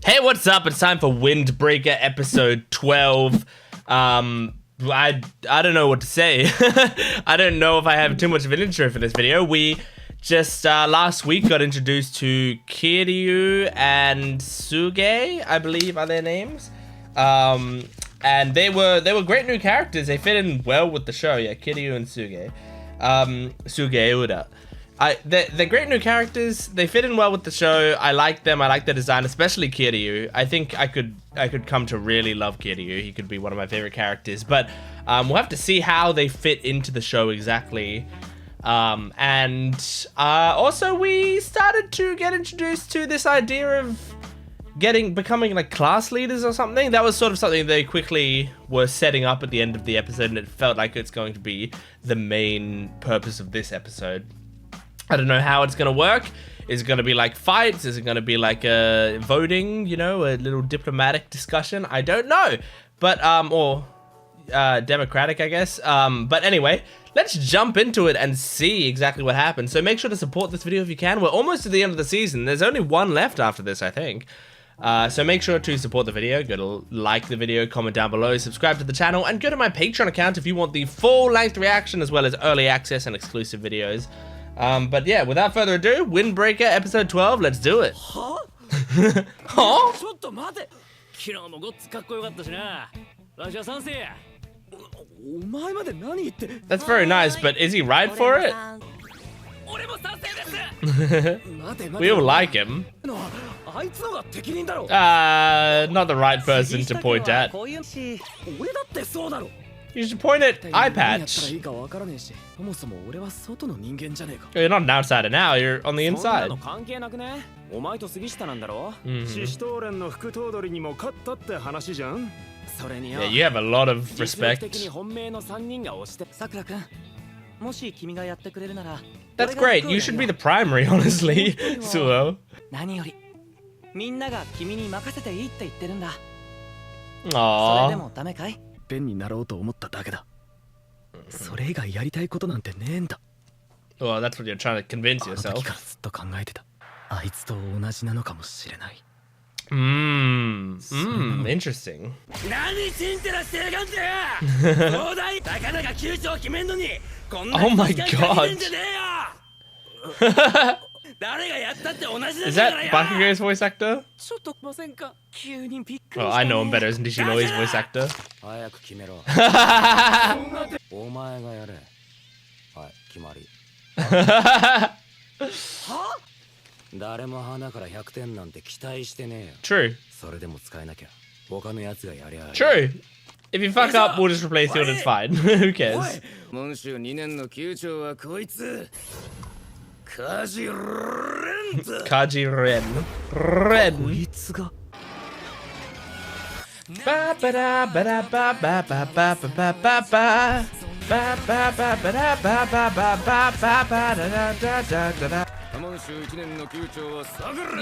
Hey, what's up? It's time for Windbreaker episode 12. I don't know what to say. I don't know if I have too much of an intro for this video. We just last week got introduced to Kiryu and Suge, I believe are their names. And they were great new characters. They fit in well with the show. Yeah, Kiryu and Suge. Sugeura. They're great new characters. They fit in well with the show. I like them. I like their design, especially Kiryu. I think I could come to really love Kiryu. He could be one of my favorite characters. But we'll have to see how they fit into the show exactly. Also we started to get introduced to this idea of becoming like class leaders or something. That was sort of something they quickly were setting up at the end of the episode, and it felt like it's going to be the main purpose of this episode. I don't know how it's going to work. Is it going to be like fights? Is it going to be like a voting, you know, a little diplomatic discussion? I don't know. But, or democratic, I guess. But anyway, let's jump into it and see exactly what happens. So make sure to support this video if you can. We're almost at the end of the season. There's only one left after this, I think. So make sure to support the video. Go to like the video, comment down below, subscribe to the channel, and go to my Patreon account if you want the full-length reaction as well as early access and exclusive videos. But yeah, without further ado, Windbreaker episode 12, let's do it. Huh? Huh? That's very nice, but is he right for it? We all like him. Not the right person to point at. You should point at eyepatch. You're not an outsider now, you're on the inside. Yeah, you have a lot of respect. That's great, you should be the primary, honestly, Suo. Aww. Well, that's what you're trying to convince yourself. Interesting. Oh my god. Is that Bakugo's voice actor? Oh, I know him better as Nishinoi's voice actor. True. True. If you fuck up, we'll just replace you and it's fine. Who cares? Kaji Ren. Ba ba da ba da ba ba ba ba ba ba ba ba. Ba ba ba ba da ba ba ba ba ba ba da da da da da.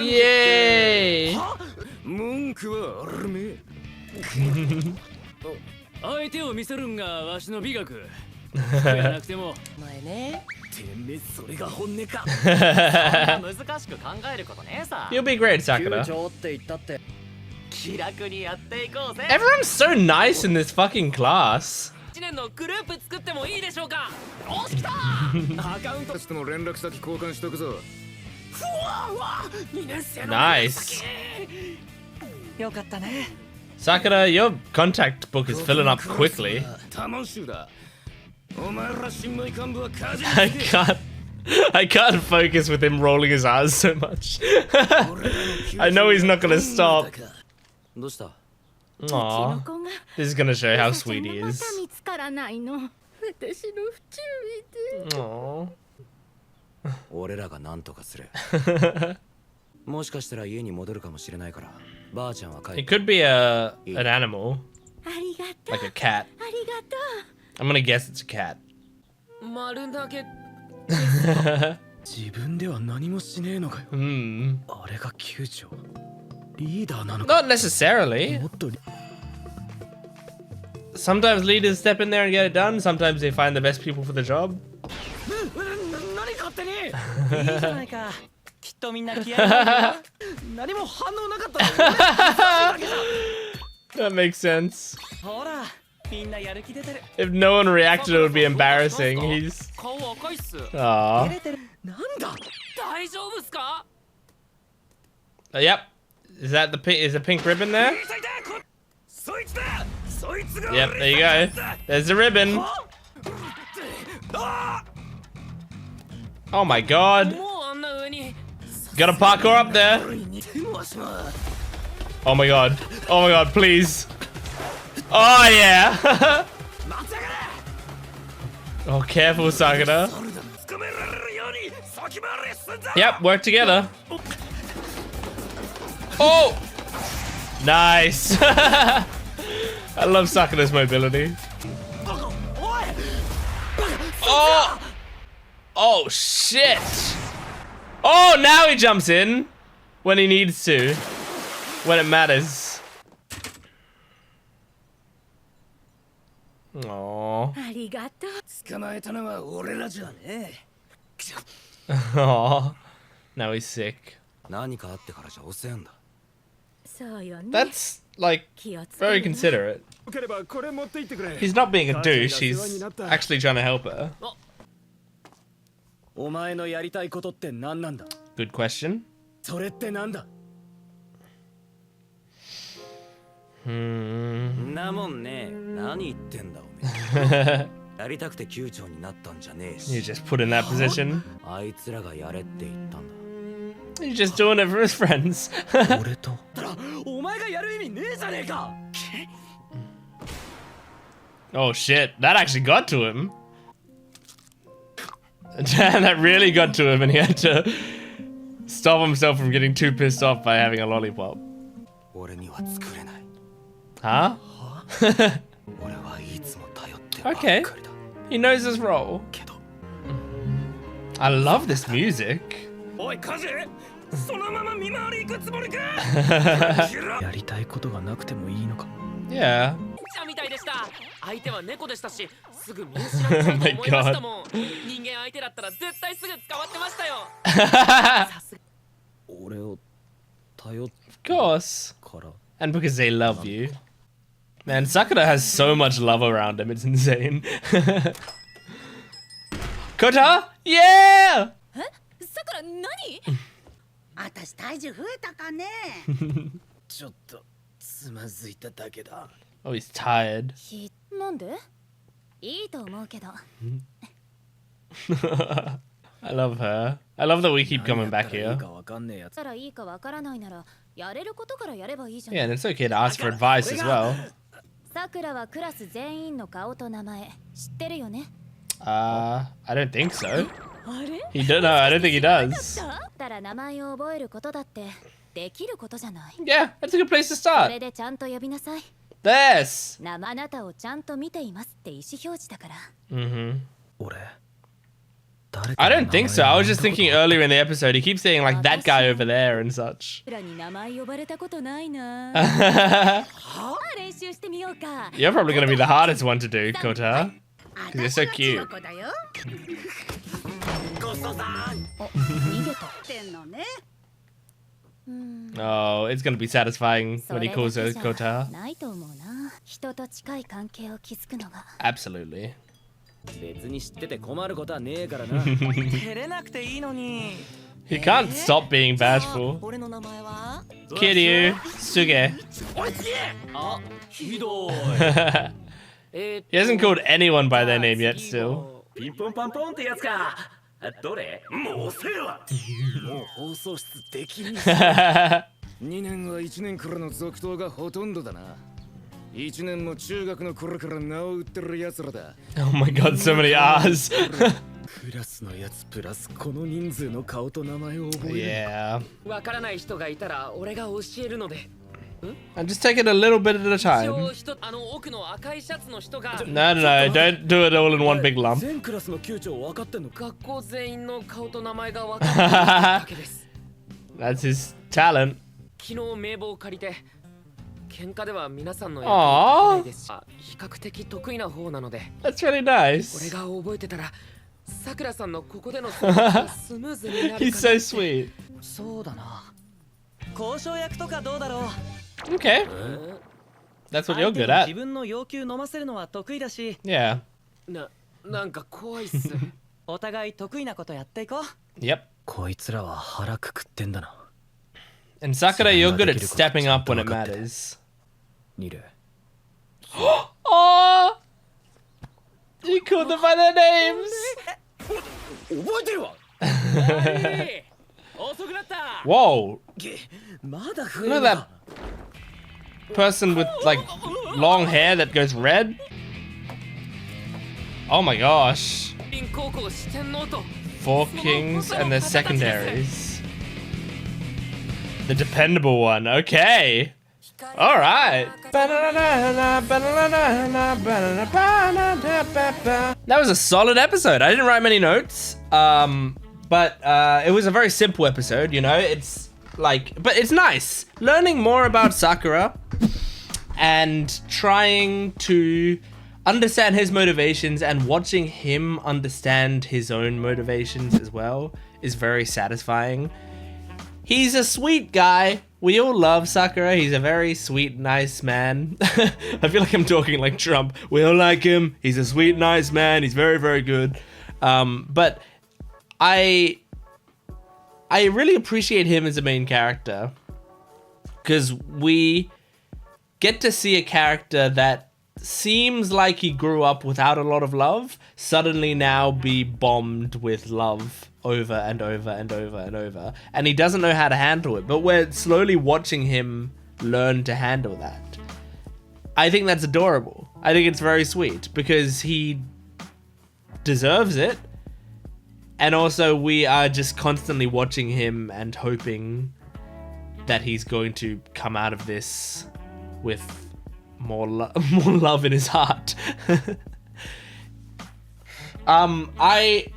Yay! You'll be great, Sakura. Everyone's so nice in this fucking class. Nice. Sakura, your contact book is filling up quickly. I can't focus with him rolling his eyes so much. I know he's not gonna stop. Aww. This is gonna show how sweet he is. Aww. It could be an animal. Like a cat. I'm gonna guess it's a cat. Not necessarily. Sometimes leaders step in there and get it done. Sometimes they find the best people for the job. That makes sense. If no one reacted, it would be embarrassing. He's. Aww. Yep. Is that the pink? Is a pink ribbon there? Yep. There you go. There's the ribbon. Oh my god. Gotta parkour up there. Oh my god. Oh my god, please. Oh yeah. Oh, careful, Sakura. Yep, work together. Oh! Nice. I love Sakura's mobility. Oh! Oh shit! Oh, now he jumps in when he needs to, when it matters. Aww. Aww. Now he's sick. That's like very considerate. He's not being a douche, he's actually trying to help her. Good question. You just put in that position. He's just doing it for his friends. Oh shit, that actually got to him. That really got to him and he had to stop himself from getting too pissed off by having a lollipop. Huh? Okay. He knows his role. I love this music. Yeah. Oh my god. Of course. And because they love you. Man, Sakura has so much love around him, it's insane. Kotoha? Yeah! Oh, he's tired. I love her. I love that we keep coming back here. Yeah, and it's okay to ask for advice as well. I don't think so. He don't know. I don't think he does. Yeah, that's a good place to start. This. I don't think so. I was just thinking earlier in the episode, he keeps saying like that guy over there and such. You're probably going to be the hardest one to do, Kotoha. Because you're so cute. Oh, it's going to be satisfying when he calls her Kotoha. Absolutely. He can't stop being bashful. Kiryu, Suge. He hasn't called anyone by their name yet still. Oh my god, so many R's. Yeah. I'm just taking a little bit at a time. No, don't do it all in one big lump. That's his talent. Aww. That's really nice. He's so sweet. Okay. That's what you're good at. Yeah. Yep. And Sakura, you're good at stepping up when it matters. Oh! You called them by their names! Whoa! Look at that person with, like, long hair that goes red. Oh my gosh. 4 kings and their secondaries. The dependable one, okay. Alright. That was a solid episode. I didn't write many notes. But it was a very simple episode, you know? It's like, but it's nice. Learning more about Sakura and trying to understand his motivations and watching him understand his own motivations as well is very satisfying. He's a sweet guy. We all love Sakura. He's a very sweet, nice man. I feel like I'm talking like Trump. We all like him. He's a sweet, nice man. He's very, very good. But I really appreciate him as a main character because we get to see a character that seems like he grew up without a lot of love, suddenly now be bombed with love over and over and over and over. And he doesn't know how to handle it, but we're slowly watching him learn to handle that. I think that's adorable. I think it's very sweet because he deserves it. And also we are just constantly watching him and hoping that he's going to come out of this with more love in his heart. I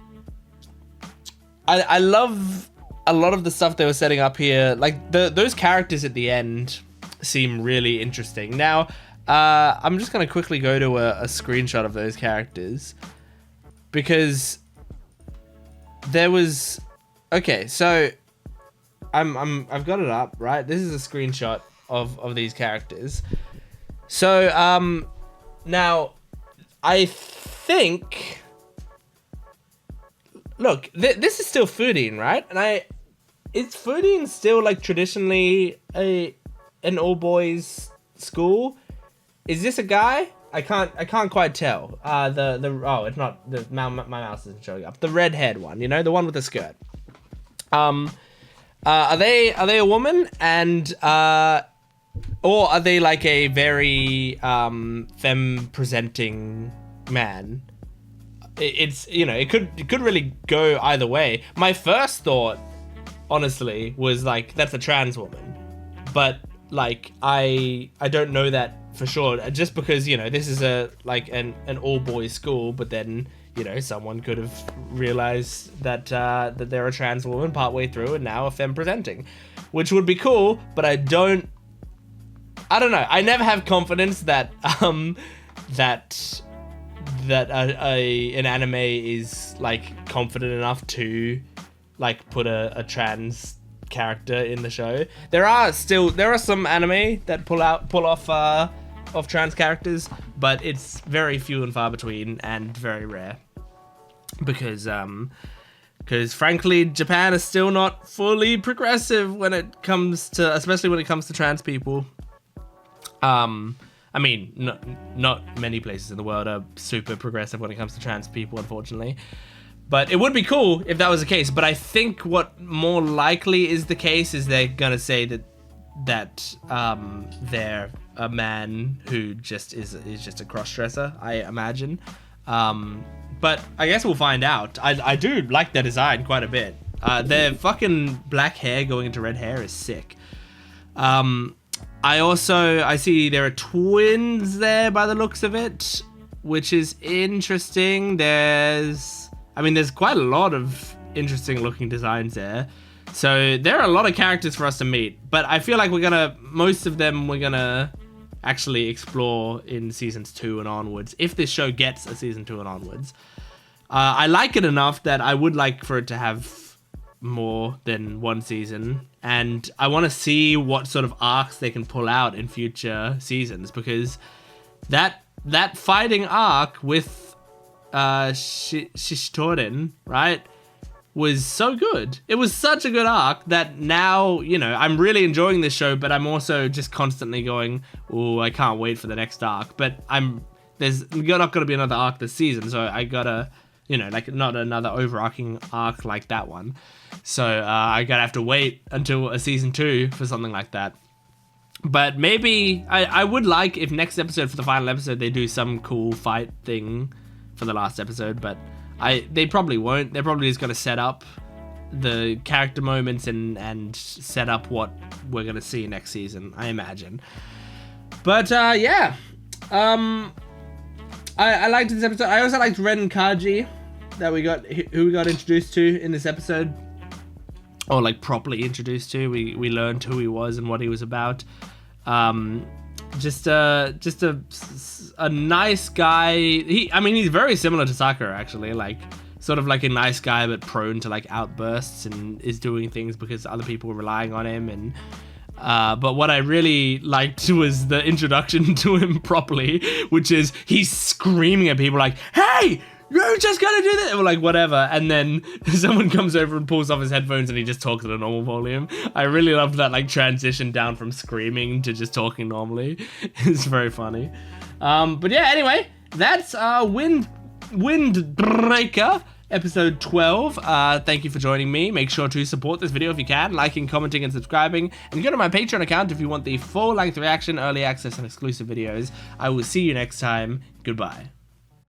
love a lot of the stuff they were setting up here. Like those characters at the end seem really interesting. Now, I'm just gonna quickly go to a screenshot of those characters because there was, okay, so I've got it up, right? This is a screenshot of these characters. So, now, I think, look, this is still Furin, right? And is Furin still, like, traditionally an all-boys school? Is this a guy? I can't quite tell. Oh, it's not, my mouse isn't showing up. The red-haired one, you know, the one with the skirt. Are they a woman? And, or are they like a very femme-presenting man? It's, you know, it could really go either way. My first thought, honestly, was like, that's a trans woman. But like, I don't know that for sure, just because, you know, this is an all-boys school, but then, you know, someone could have realized that that they're a trans woman partway through and now a femme-presenting, which would be cool, but I don't know. I never have confidence that that an anime is like confident enough to like put a trans character in the show. There are some anime that pull off trans characters, but it's very few and far between and very rare because frankly Japan is still not fully progressive when it comes to, especially when it comes to trans people. I mean, not many places in the world are super progressive when it comes to trans people, unfortunately. But it would be cool if that was the case. But I think what more likely is the case is they're gonna say that they're a man who just is just a cross-dresser, I imagine. But I guess we'll find out. I do like their design quite a bit. Their fucking black hair going into red hair is sick. I see there are twins there by the looks of it, which is interesting. There's quite a lot of interesting looking designs there. So there are a lot of characters for us to meet, but I feel like most of them we're gonna actually explore in seasons 2 and onwards, if this show gets a season 2 and onwards. I like it enough that I would like for it to have more than one season, and I want to see what sort of arcs they can pull out in future seasons, because that fighting arc with Shishitorin, right, was so good. It was such a good arc that now, you know, I'm really enjoying this show, but I'm also just constantly going, oh, I can't wait for the next arc. But there's not going to be another arc this season, so I gotta, you know, like, not another overarching arc like that one. So I gotta have to wait until a season 2 for something like that. But maybe I would like if next episode, for the final episode, they do some cool fight thing for the last episode, but they probably won't. They're probably just gonna set up the character moments and set up what we're gonna see next season, I imagine. But yeah, I liked this episode. I also liked Ren and Kaji who we got introduced to in this episode, or like properly introduced to. We learned who he was and what he was about. Just a nice guy. He's very similar to Sakura, actually, like sort of like a nice guy but prone to like outbursts and is doing things because other people are relying on him. And but what I really liked was the introduction to him properly, which is he's screaming at people like, "Hey, you're just gonna do this," or like whatever, and then someone comes over and pulls off his headphones and he just talks at a normal volume. I really loved that like transition down from screaming to just talking normally. It's very funny. But yeah, anyway, that's Windbreaker episode 12. Thank you for joining me. Make sure to support this video if you can, liking, commenting, and subscribing, and go to my Patreon account if you want the full-length reaction, early access, and exclusive videos. I will see you next time. Goodbye.